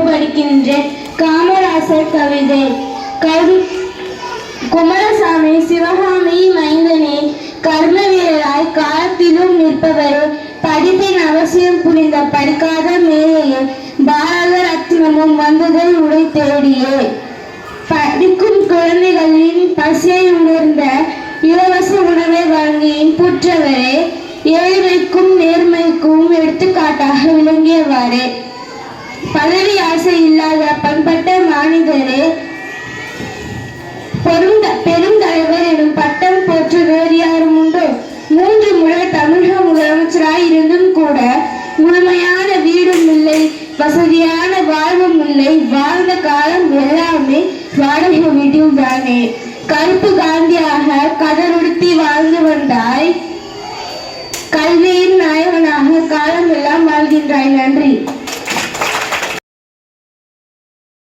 படிக்கின்றேன். காமராசர் கவிதை. குமாரசாமி சிவகாமி மைந்தனே, கர்ம வீரராய் காலத்திலும் நிற்பவரே, படிப்பின் அவசியம் புரிந்த படிக்காத மேலையே, பாரத ரத்னமும் வந்ததை உடை தேடியே, படிக்கும் குழந்தைகளின் பசியை உணர்ந்த இலவச உணவை வழங்கி புற்றவரே, ஏழ்மைக்கும் நேர்மைக்கும் எடுத்துக்காட்டாக விளங்கியவாறே, பதவி ஆசை இல்லாத பண்பட்ட மாநிலரே, பெருந்தலைவர் எனும் பட்டம் போற்று வேறு யாரும் உண்டோ? 3 முறை தமிழக முதலமைச்சராய் இருந்தும் கூட முழுமையான வீடும் இல்லை, வசதியான வாழ்வும் இல்லை. வாழ்ந்த காலம் எல்லாமே வாடகை வீட்டில் தானே. கருப்பு காந்தியாக கதறுடுத்தி வாழ்ந்து வந்தாய், கல்வியின் நாயகனாக காலம் எல்லாம் வாழ்கின்றாய். நன்றி.